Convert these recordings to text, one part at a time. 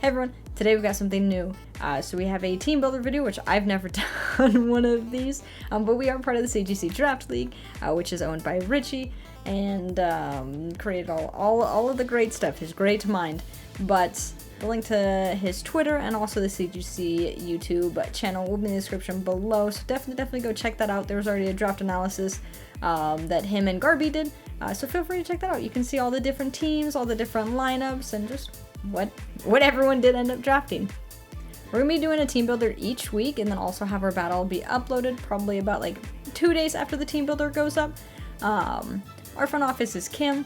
Hey everyone, today we've got something new. So we have a team builder video, which I've never done one of these, but we are part of the CGC Draft League, which is owned by Richie, and created all of the great stuff, his great mind. But the link to his Twitter and also the CGC YouTube channel will be in the description below, so definitely go check that out. There was already a draft analysis that him and Garby did, so feel free to check that out. You can see all the different teams, all the different lineups, and just what everyone did end up drafting. We're gonna be doing a team builder each week, and then also have our battle be uploaded probably about like 2 days after the team builder goes up. Our front office is Kim,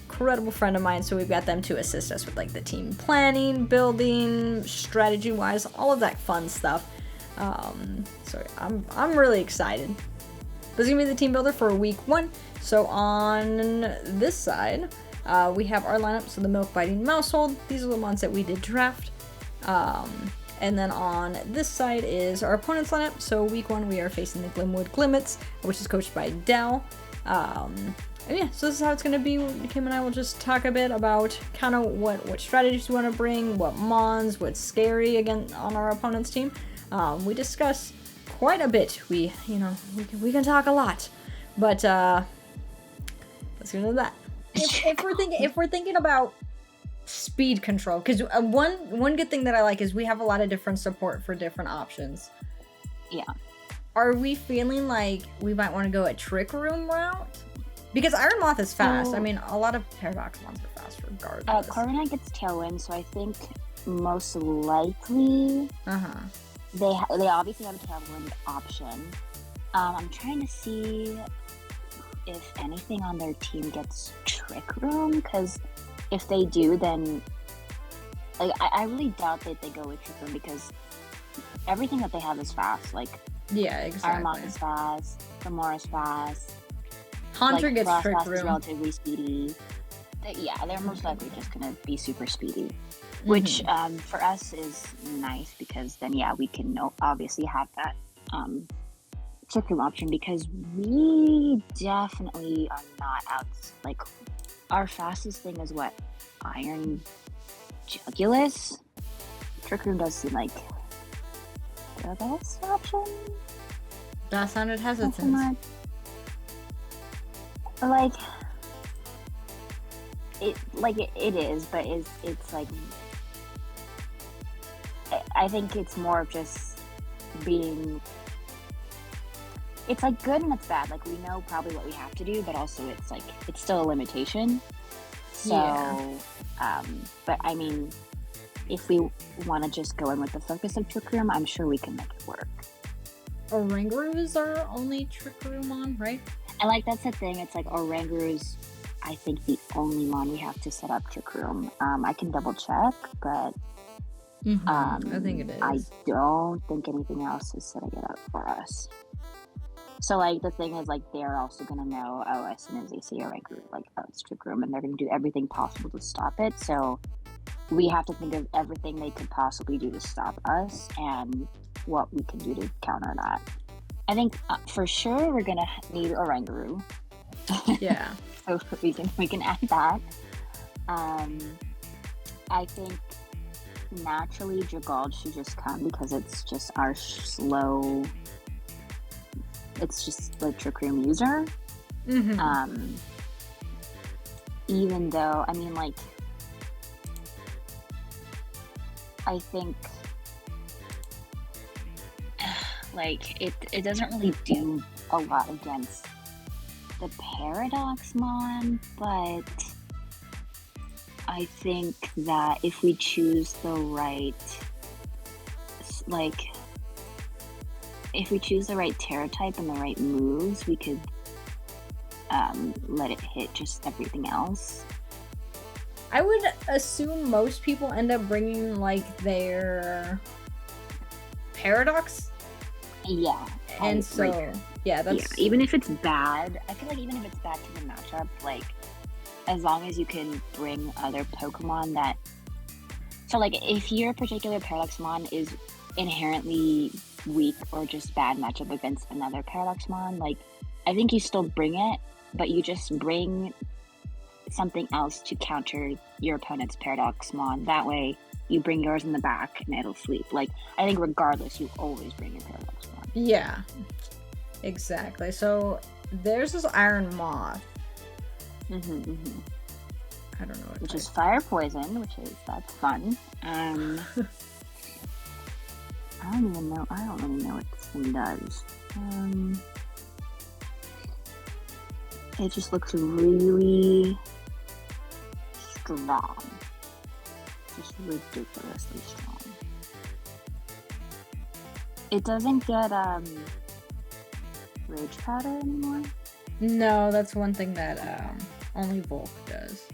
incredible friend of mine, so we've got them to assist us with like the team planning, building, strategy wise, all of that fun stuff. So I'm really excited. This is gonna be the team builder for week 1. So on this side, we have our lineup, so the Milk Biting Mousehold. These are the ones that we did draft. And then on this side is our opponent's lineup. So week 1 we are facing the Glimwood Glimmets, which is coached by Dell. And yeah, so this is how it's going to be. Kim and I will just talk a bit about kind of what strategies we want to bring, what mons, what's scary again on our opponent's team. We discuss quite a bit. We can talk a lot, but let's get into that. If we're thinking about speed control, because one good thing that I like is we have a lot of different support for different options. Yeah. Are we feeling like we might want to go a Trick Room route? Because Iron Moth is fast. I mean, a lot of Paradox mons are fast regardless. Corviknight gets Tailwind, so I think most likely they obviously have a Tailwind option. I'm trying to see if anything on their team gets Trick Room, because if they do, then like I really doubt that they go with Trick Room, because everything that they have is fast. Like, yeah, exactly. Iron Moth is fast, Gamora is fast, Haunter like, gets Trick Frost Room. is relatively speedy. They're most likely just gonna be super speedy, which for us is nice, because then we can obviously have that Trick Room option, because we definitely are not out. Like, our fastest thing is what? Iron Jugulus? Trick Room does seem like the best option. That sounded hesitant. Like, it is, but it's like, I think it's more of just being, it's like good and it's bad. Like, we know probably what we have to do, but also it's like, it's still a limitation. So, but I mean, if we want to just go in with the focus of Trick Room, I'm sure we can make it work. Oranguru is our only Trick Room on, right? And like, that's the thing. It's like Oranguru is, I think, the only mon we have to set up Trick Room. I can double check, but I think it is. I don't think anything else is setting it up for us. So like, the thing is, like, they're also gonna know, as soon as they see Oranguru, like, it's Trick Room, and they're gonna do everything possible to stop it. So we have to think of everything they could possibly do to stop us and what we can do to counter that. I think for sure we're gonna need Oranguru. Yeah. So we can add that. I think naturally Jagald should just come, because it's just our slow. It's just the Trick Room user. Even though, I mean, like, I think like it doesn't really do a lot against the Paradox mon, but I think that if we choose the right, like, if we choose the right Terra type and the right moves, we could let it hit just everything else. I would assume most people end up bringing like their Paradox. Yeah. And so, that's... Yeah, even if it's bad, I feel like even if it's bad to the matchup, like, as long as you can bring other Pokemon that... So, like, if your particular Paradox mon is inherently weak or just bad matchup against another Paradox mon, like, I think you still bring it, but you just bring something else to counter your opponent's Paradox mon. That way, you bring yours in the back and it'll sleep. Like, I think regardless, you always bring your paradox one. Yeah, exactly. So there's this iron moth. I don't know what which is fire poison, that's fun. I don't really know what this thing does. It just looks really strong. Just ridiculously strong. It doesn't get rage powder anymore? No, that's one thing that only Volk does.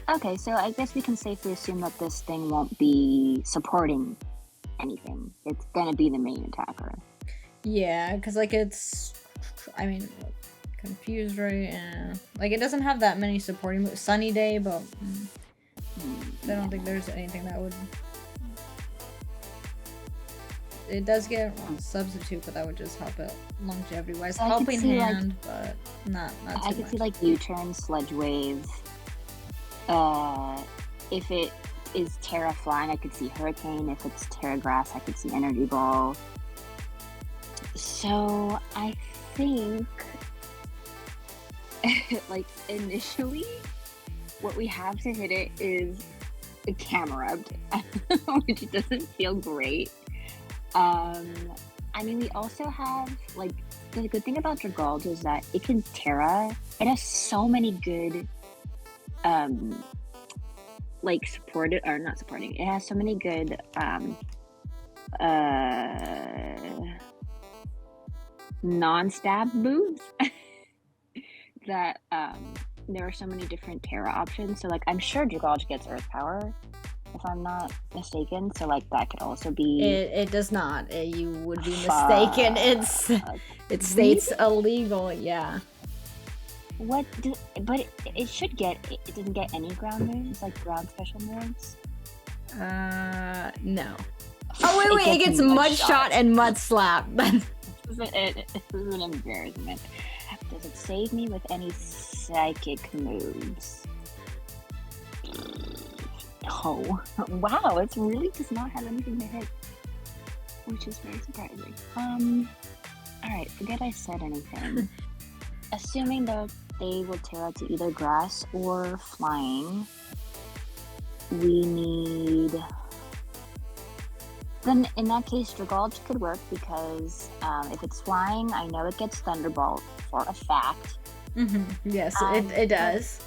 Okay, so I guess we can safely assume that this thing won't be supporting anything. It's gonna be the main attacker. Yeah, because like Confused Ray, and like it doesn't have that many supporting moves. Sunny Day, but I don't think there's anything that would. It does get substitute, but that would just help it longevity wise. So Helping hand, but not too much. I could see like U-turn, Sludge Wave. If it is Terra flying, I could see Hurricane. If it's Terra Grass, I could see Energy Ball. So I think, like initially, what we have to hit it is a Camerupt, which doesn't feel great. I mean, we also have, like, the good thing about Dragulge is that it can Terra. It has so many good, like, not supporting. It has so many good, non-stab moves that, there are so many different Terra options. So, like, I'm sure Dragulge gets Earth Power, if I'm not mistaken. So, like, that could also be... It does not. You would be mistaken. It states illegal, yeah. But it should get... It didn't get any ground moves, like ground special moves? No. Oh, wait, it gets Mud Shot and Mud Slap. This is an embarrassment. Does it save me with any psychic moves? Oh, wow, it really does not have anything to hit, which is very surprising. Alright, forget I said anything. Assuming that they will Terra to either grass or flying, we need... Then, in that case, Dragulge could work it if it's flying, I know it gets Thunderbolt for a fact. Yes, it does.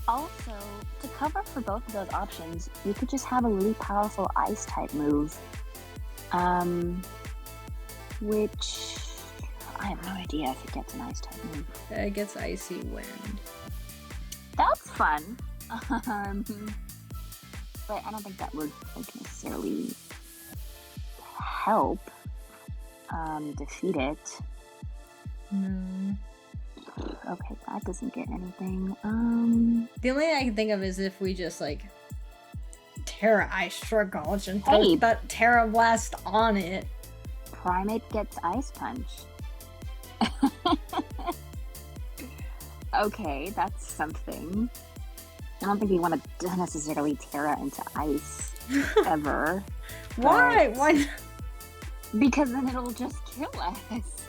Also, to cover for both of those options, we could just have a really powerful Ice-type move. Which... I have no idea if it gets an Ice-type move. It gets Icy Wind. That's fun. But I don't think that would necessarily help defeat it. No. Okay, that doesn't get anything. The only thing I can think of is if we just like Terra Ice Dragulge and throw that Terra Blast on it. Primate gets Ice Punch. Okay, that's something. I don't think we want to necessarily Terra into ice ever. Why? Why? Because then it'll just kill us.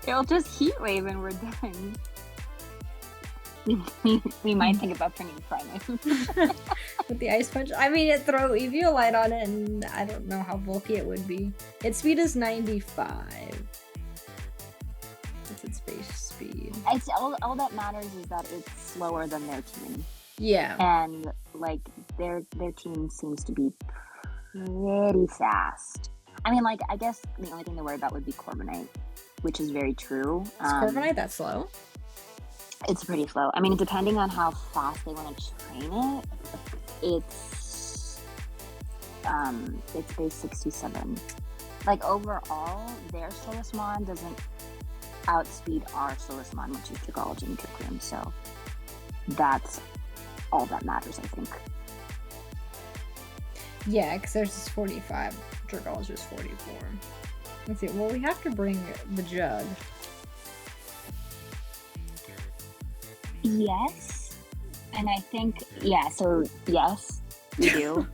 It'll just heat wave and we're done. We might think about bringing Primate. With the Ice Punch? I mean, it throw Eviolite on it and I don't know how bulky it would be. Its speed is 95. That's its base speed. It's all that matters is that it's slower than their team. Yeah. And, like, their team seems to be pretty fast. I mean, like, I guess the only thing to worry about would be Corviknight, which is very true. Is Corviknight that slow? It's pretty slow. I mean, depending on how fast they want to train it, it's base 67. Like, overall, their Solismon doesn't outspeed our Solismon, which is Dragulge and Kikrim, so that's all that matters, I think. Yeah, because there's this 45. Dragulge is 44. Let's see. Well, we have to bring the jug. Yes. And I think, yeah, so yes, we do.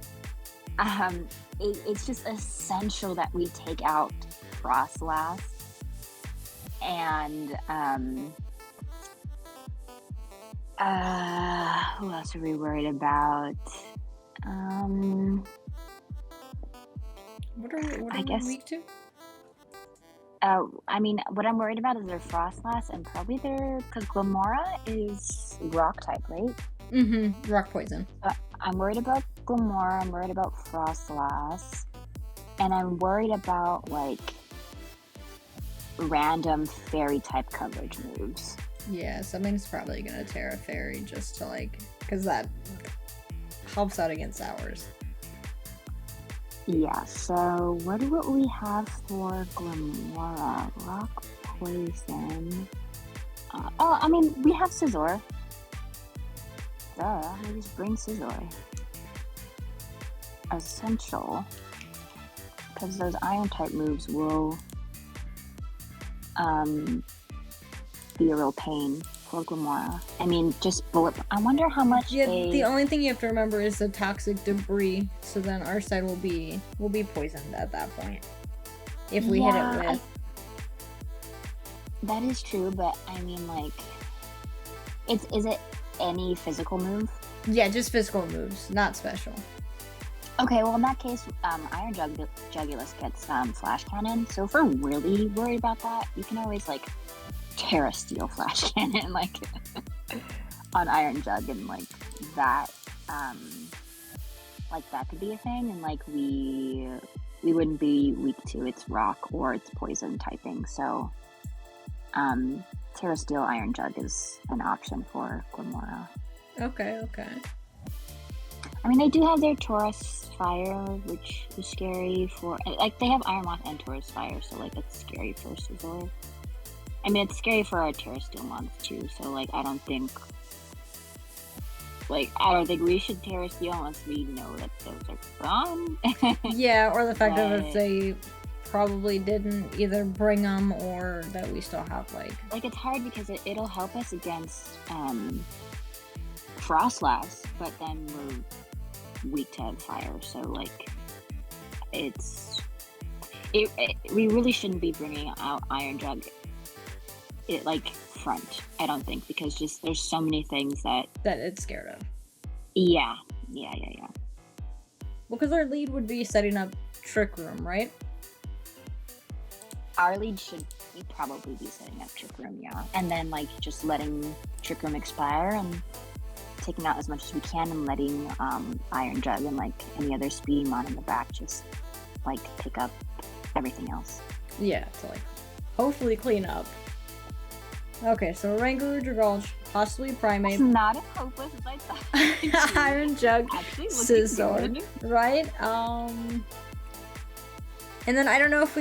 It's just essential that we take out Frostlass and who else are we worried about? What are I we guess- weak to? I mean, what I'm worried about is their Frostlass and probably because Glimmora is rock type, right? Mm-hmm. Rock poison. I'm worried about Glimmora, I'm worried about Frostlass, and I'm worried about like random fairy type coverage moves. Yeah, something's probably gonna tear a fairy just to like, because that helps out against ours. Yeah, so what do we have for Glimmora? Rock poison. I mean, we have Scizor. Duh, we just bring Scizor. Essential. Because those iron type moves will be a real pain for Glimmora. I mean, just bullet. I wonder how much. Yeah, the only thing you have to remember is the toxic debris. So then our side will be poisoned at that point if we hit it with. That is true, but I mean, like, is it any physical move? Yeah, just physical moves, not special. Okay, well in that case, Iron Jugulus gets Flash Cannon. So if we're really worried about that, you can always like Terra Steel Flash Cannon like on Iron Jug, and like that could be a thing, and like we wouldn't be weak to its rock or its poison typing. So Terra Steel Iron Jug is an option for Glimmora. Okay. I mean, they do have their Taurus Fire, which is scary for... Like, they have Iron Moth and Taurus Fire, so, like, it's scary for Scizor. I mean, it's scary for our Terra Steel Moth, too, so, like, I don't think we should Terra Steel unless we know that those are gone. Yeah, or the fact that if they probably didn't either bring them or that we still have, like... Like, it's hard because it'll help us against Frostlass, but then we're weak to fire, so like we really shouldn't be bringing out Iron Jug like front, I don't think, because just there's so many things that it's scared of. Yeah. Well, because our lead would be setting up Trick Room, right? Our lead should probably be setting up Trick Room, yeah, and then like just letting Trick Room expire and taking out as much as we can, and letting Iron Jug and like any other speedy mon in the back just like pick up everything else. Yeah, to like hopefully clean up. Okay, so Oranguru, Dragalge, possibly Primate. It's not as hopeless as I thought. Iron Jug, Scizor, right? And then I don't know if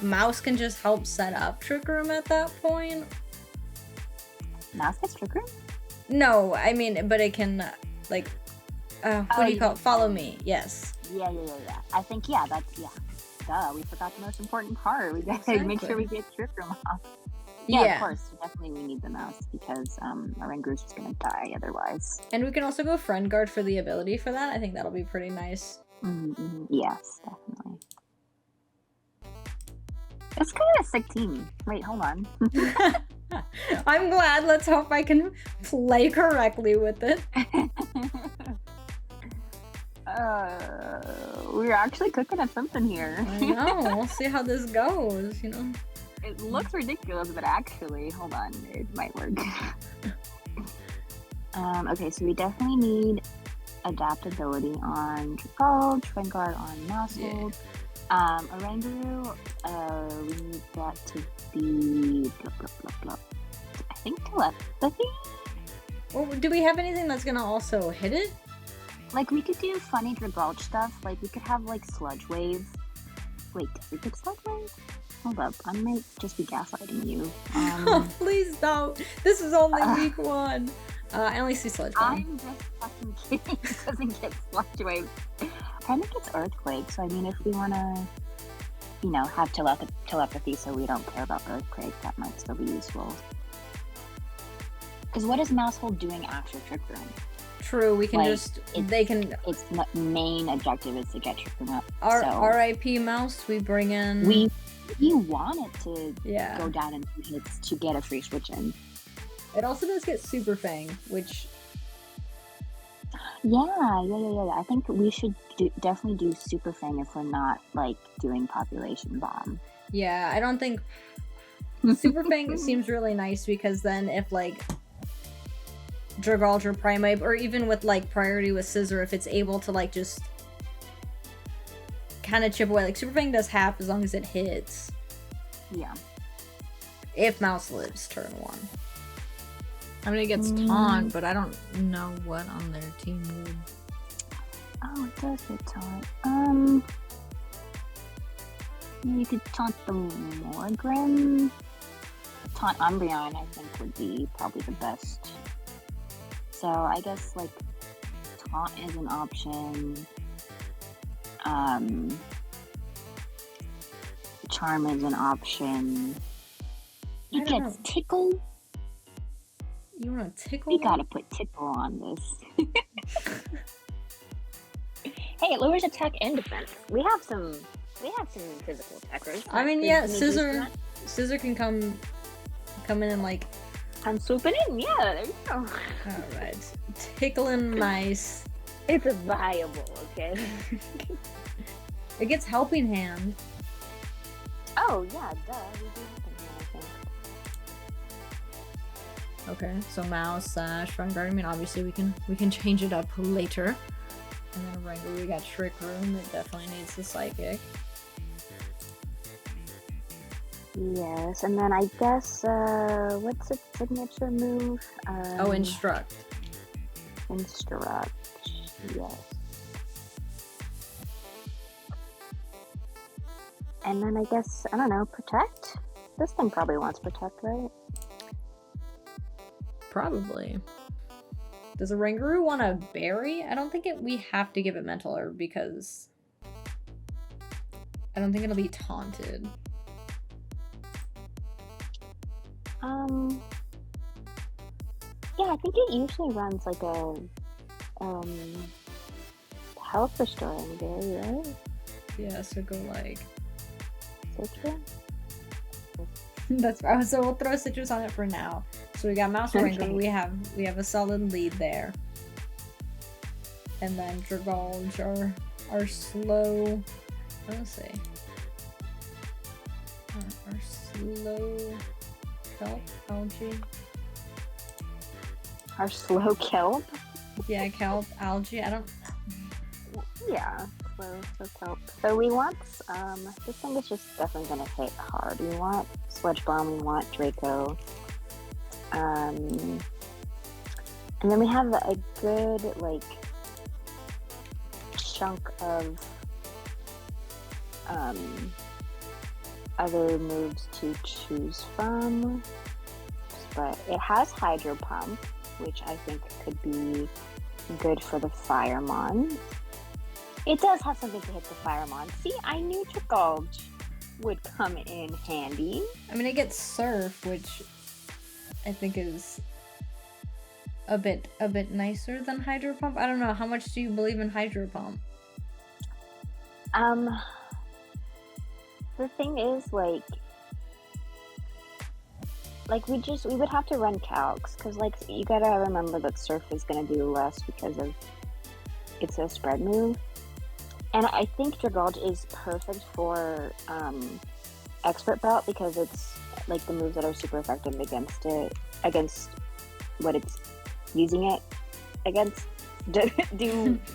Mouse can just help set up Trick Room at that point. Mouse gets Trick Room? No, I mean, but it can, like, what do you call it? Follow me, yes. Yeah. I think, that's. Duh, we forgot the most important part. We gotta make sure we get Trick Room off. Yeah, of course. Definitely we need the mouse, because Oranguru's just gonna die otherwise. And we can also go Friend Guard for the ability for that. I think that'll be pretty nice. Mm-hmm. Yes, definitely. It's kind of a sick team. Wait, hold on. I'm glad. Let's hope I can play correctly with it. We're actually cooking at something here. I know. We'll see how this goes, you know. It looks ridiculous, but actually, hold on, it might work. Okay, so we definitely need adaptability on Dragalge, Friend Guard on Mousehold. Oranguru, we need that to be blah, blah, blah, blah. I think telepathy? Well, do we have anything that's gonna also hit it? Like, we could do funny Dragalge stuff. Like, we could have, like, Sludge Wave. Wait, did we pick Sludge Wave? Hold up, I might just be gaslighting you. Oh, please don't. This is only week one. I only see Sludge Bomb. I'm just fucking kidding. It doesn't get Sludge Wave. I think it's Earthquake, so I mean, if we want to, have telepathy so we don't care about Earthquake, that might still be useful. Because what is Mousehold doing after Trick Room? True, we can Like, just, they can, its main objective is to get tripping up. our So R.I.P. Mouse, we bring in... we want it to Yeah. go down in 2 hits to get a free switch in. It also does get Super Fang, which... Yeah. I think we should definitely do Super Fang if we're not, like, doing Population Bomb. Yeah, I don't think... Super Fang seems really nice because then if, like, Dragalge or Primeape, or even with, like, Priority with Scissor, if it's able to, like, just kind of chip away. Like, Super Fang does half as long as it hits. Yeah. If Mouse lives turn 1. I mean, it gets Taunt, but I don't know what on their team would... Oh, it does get Taunt. You could taunt the Morgrim. Taunt Umbreon, I think, would be probably the best. So I guess, like, Taunt is an option. Charm is an option. It gets Tickle. You want to tickle? We gotta put Tickle on this. Hey, it lowers attack and defense. We have some physical attackers. I mean, yeah, Scissor can come in and, like... I'm swooping in, yeah, there you go. Alright. Tickling Mice. It's viable, okay? It gets Helping Hand. Oh, yeah, duh. We do Helping Hand, I think. Okay, so Mouse, Shrine Guard. I mean, obviously we can change it up later. And then Rango, we got Trick Room. It definitely needs the Psychic. Yes, and then I guess, what's its signature move? Instruct. Instruct, yes. And then I guess, I don't know, Protect? This thing probably wants Protect, right? Probably. Does a Rangaroo want a Berry? I don't think we have to give it Mental Herb because I don't think it'll be taunted. Yeah, I think it usually runs like a health restoring berry, right? Yeah, so go like Citrus? That's right. So we'll throw Citrus on it for now. So we got Mouse Rango. Okay. We have a solid lead there. And then Dragalge, our slow. Let's see. Our slow kelp algae. Our slow kelp? Yeah, kelp algae. I don't. Yeah, slow kelp. So we want this thing is just definitely gonna hit hard. We want Sludge Bomb. We want Draco. And then we have a good like chunk of other moves to choose from, but it has Hydro Pump, which I think could be good for the Firemon. It does have something to hit the Firemon. See, I knew Dragalge would come in handy. I mean, it gets Surf, which I think is a bit nicer than Hydro Pump. I don't know. How much do you believe in Hydro Pump? The thing is, like we would have to run calcs, because like you gotta remember that Surf is gonna do less because of it's a spread move, and I think Dragalge is perfect for Expert Belt because it's like the moves that are super effective against what it's using it against do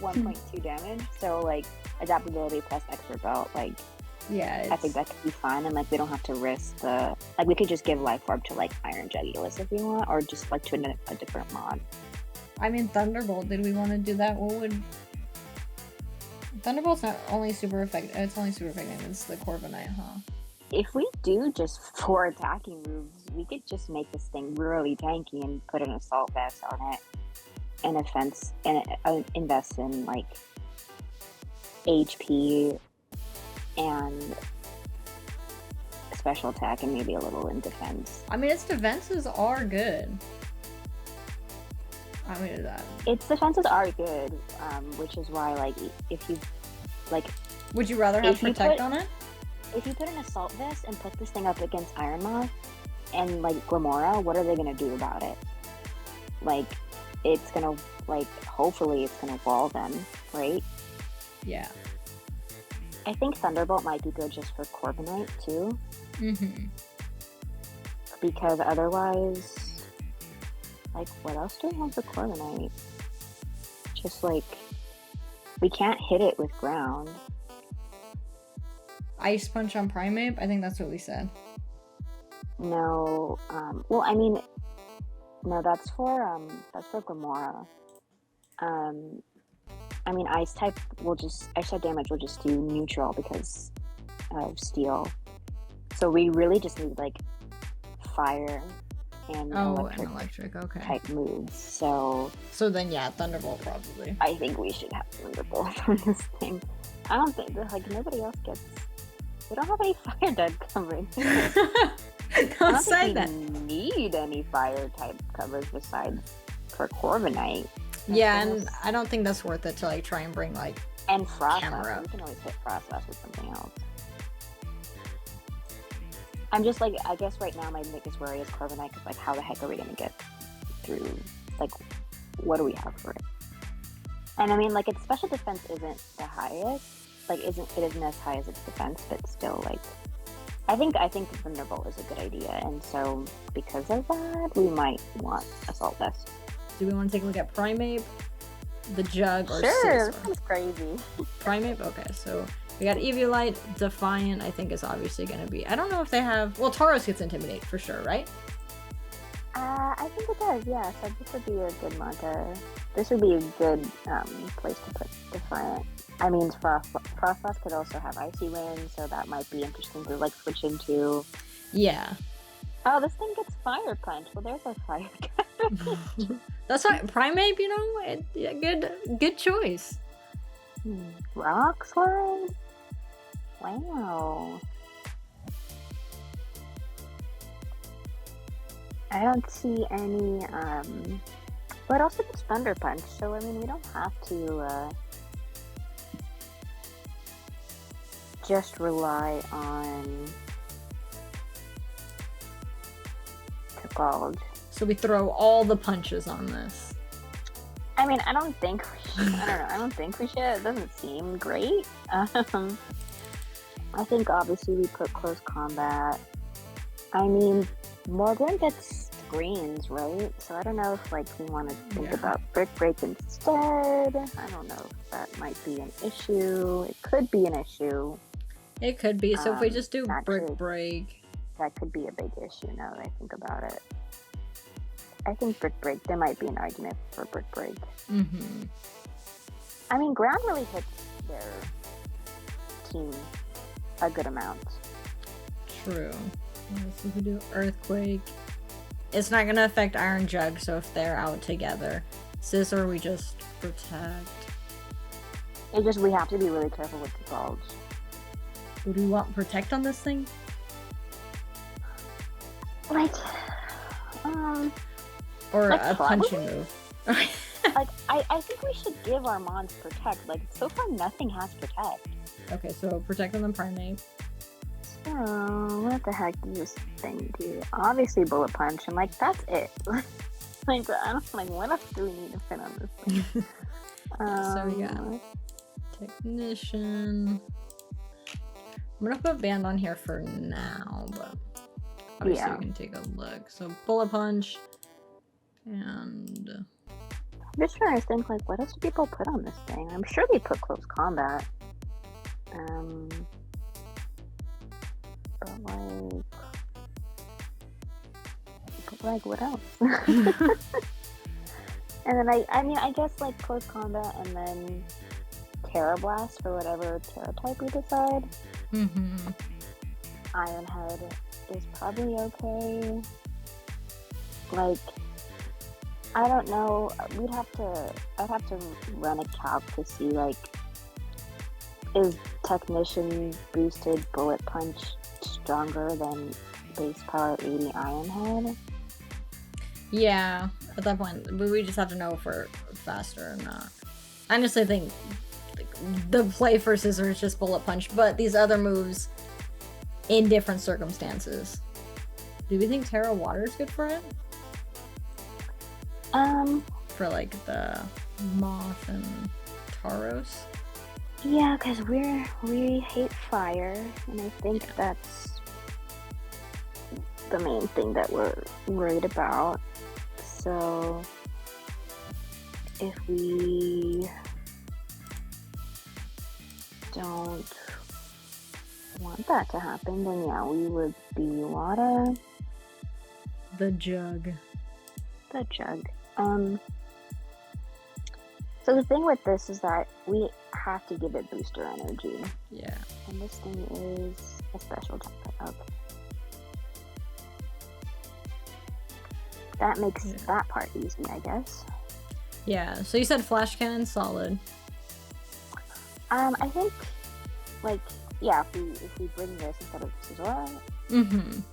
1.2 damage. So like adaptability plus Expert Belt, like yeah, I think that could be fine, and like we don't have to risk we could just give Life Orb to like Iron Jugulus if we want, or just like to a different mod. I mean, Thunderbolt. Did we want to do that? What would Thunderbolt's not only super effective? It's only super effective against the Corviknight, huh? If we do just 4 attacking moves, we could just make this thing really tanky and put an Assault Vest on it, and offense, and invest in like HP and special attack, and maybe a little in defense. I mean, its defenses are good. I mean, that. Its defenses are good, which is why, like, if you, like... Would you rather have Protect on it? If you put an Assault Vest and put this thing up against Iron Moth and, like, Glimmoura, what are they gonna do about it? Like, it's gonna, like, hopefully it's gonna wall them, right? Yeah. I think Thunderbolt might be good just for Corviknight, too. Mm-hmm. Because otherwise, like, what else do we have for Corviknight? Just, like, we can't hit it with ground. Ice Punch on Primeape? I think that's what we said. No, well, I mean, no, that's for Glimmoura. I mean, Ice type damage will just do neutral because of Steel. So we really just need, like, Fire and electric, okay. type moves. So then, yeah, Thunderbolt probably. I think we should have Thunderbolt on this thing. I don't think, like, nobody else gets... We don't have any fire type coverage. Don't say that. We need any fire type coverage besides for Corviknight. Yeah, and I don't think that's worth it to, like, try and bring, like, and Frost. camera. We can always hit Frost with something else. I'm just, like, I guess right now my biggest worry is Corviknight, because, like, how the heck are we gonna get through? Like, what do we have for it? And I mean, like, its special defense isn't the highest. Like, it isn't as high as its defense, but still, like, I think Thunderbolt is a good idea, and so because of that, we might want Assault Vest. Do we want to take a look at Primeape, the Jug, or Sure, Scizor? that's crazy. Primeape? Okay, so we got Eviolite, Defiant, I think is obviously going to be... I don't know if they have... Well, Tauros gets Intimidate for sure, right? I think it does, yeah. So this would be a good manta. This would be a good place to put Defiant. I mean, Frostlass could also have Icy Wind, so that might be interesting to, like, switch into. Yeah. Oh, this thing gets Fire Punch. Well, there's our fire guy. That's why Primeape, you know, good choice. Rock Slide? Wow. I don't see any, but also it's Thunder Punch, so I mean, we don't have to, just rely on Togolge. So we throw all the punches on this. I mean, I don't think we should. I don't know. I don't think we should. It doesn't seem great. I think obviously we put Close Combat. I mean, Morgan gets greens, right? So I don't know if, like, we want to think about Brick Break instead. I don't know if that might be an issue. It could be an issue. It could be. So if we just do Brick Break, that could be a big issue now that I think about it. I think Brick Break, there might be an argument for Brick Break. Mm-hmm. I mean, ground really hits their team a good amount. True. So if we do Earthquake, it's not going to affect Iron Jug, so if they're out together. Scizor, we just protect. We have to be really careful with the bulge. Would we want Protect on this thing? Like, or like a punchy move. Like, I think we should give our Mons Protect. Like, so far nothing has Protect. Okay, so Protect on the Primeape. So, what the heck does this thing do? Obviously Bullet Punch, and, like, that's it. Like, I don't, like, what else do we need to fit on this thing? So we got Technician. I'm gonna put Band on here for now, but obviously we can take a look. So Bullet Punch, and I'm just trying to think, like, what else do people put on this thing? I'm sure they put Close Combat. But like what else? And then I mean, I guess, like, Close Combat and then Terra Blast for whatever Terra type we decide. Mm-hmm. Iron Head is probably okay. Like, I don't know. I'd have to run a calc to see, like, is Technician boosted Bullet Punch stronger than base power 80 Iron Head? Yeah, at that point. But we just have to know if we're faster or not. I honestly think the play for Scissor is just Bullet Punch, but these other moves in different circumstances. Do we think Terra Water is good for it? For like the Moth and Tauros? Yeah, because we hate fire, and I think that's the main thing that we're worried about. So if we don't want that to happen, then yeah, we would be water. The Jug. The Jug. So the thing with this is that we have to give it booster energy. Yeah. And this thing is a special type of. That makes that part easy, I guess. Yeah, so you said Flash Cannon solid. I think, like, yeah, if we bring this instead of Scizor, and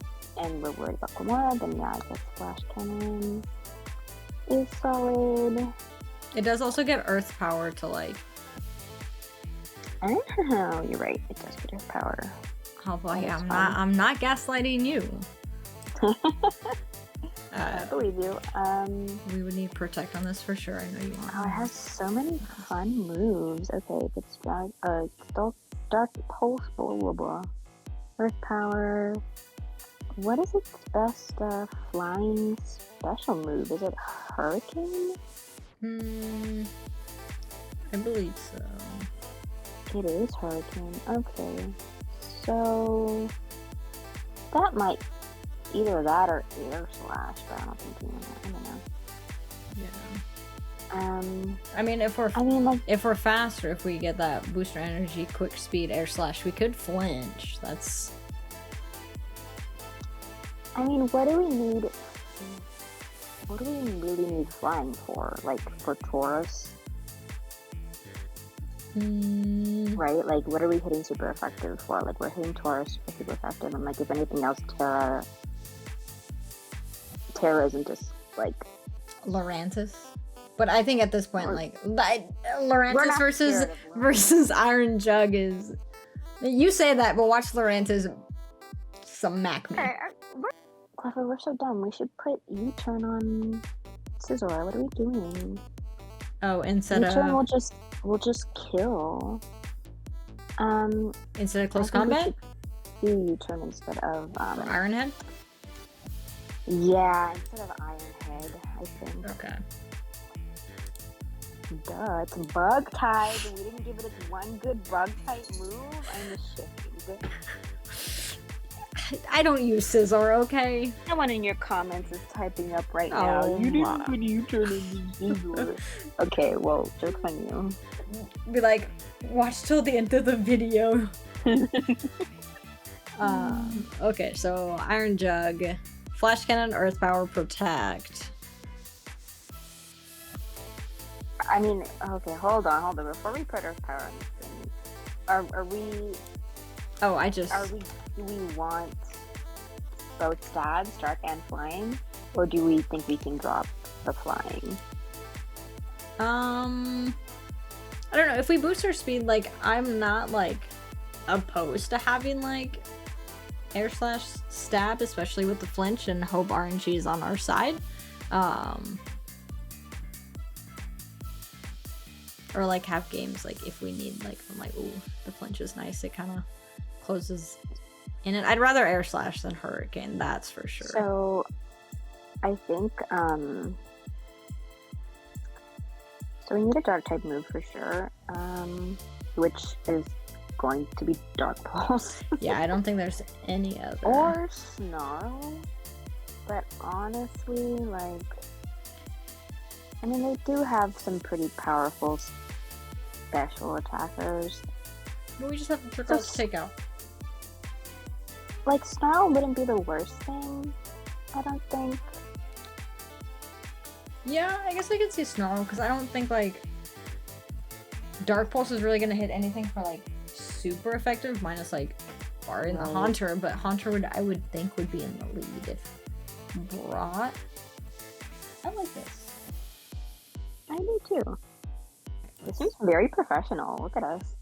we're worried about Glimwood, then yeah, I guess Flash Cannon is solid. It does also get Earth Power to, like... Oh, you're right. It does get Earth Power. Oh boy, I'm not gaslighting you. I believe you. We would need Protect on this for sure. I know you want. Oh, it has so many fun moves. Okay, it's Dark Pulse, blah blah blah. Earth Power. What is its best flying special move? Is it Hurricane? I believe so. It is Hurricane. Okay. So that might either that or Air Slash, but I don't think you know. I don't know. Yeah. I mean, if we're faster, if we get that booster energy, quick speed, Air Slash, we could flinch. That's. I mean, what do we need? What do we really need flying for? Like for Taurus? Right? Like, what are we hitting super effective for? Like, we're hitting Taurus for super effective, and like, if anything else, Terra isn't just like Lurantis. But I think at this point, Lurantis versus Iron Jug is. You say that, but watch Lurantis smack me. Clever, we're so dumb. We should put U-turn on Scizor. What are we doing? Oh, instead U-turn of we'll just kill. Instead of close combat? Do U-turn instead of Iron Head? Yeah, instead of Iron Head, I think. Okay. Duh, it's bug type, and we didn't give it its one good bug type move. I'm ashamed. I don't use Scizor, okay? Someone in your comments is typing up right now. You didn't put U-turn in Scizor. Okay, well, joke's on you. Be like, watch till the end of the video. Okay, so Iron Jug, Flash Cannon, Earth Power, Protect. I mean, okay, hold on. Before we put Earth Power on this thing, are we... Oh, do we want both stabs, dark and flying? Or do we think we can drop the flying? I don't know. If we boost our speed, like, I'm not, like, opposed to having, like, Air Slash stab, especially with the flinch, and hope RNG is on our side. Or, like, have games, like, if we need, like, I'm like, ooh, the flinch is nice. It kind of closes in it. I'd rather Air Slash than Hurricane, that's for sure. So, I think, so we need a dark type move for sure, which is going to be Dark Pulse. Yeah, I don't think there's any other. Or Snarl. But honestly, like, I mean, they do have some pretty powerful special attackers. But we just have to take out. Like, Snarl wouldn't be the worst thing, I don't think. Yeah, I guess I could see Snarl, because I don't think, like, Dark Pulse is really going to hit anything for, like, super effective, minus, like, Bar in the Haunter, but Haunter I would think would be in the lead if brought. I like this. I do too. This seems very professional. Look at us.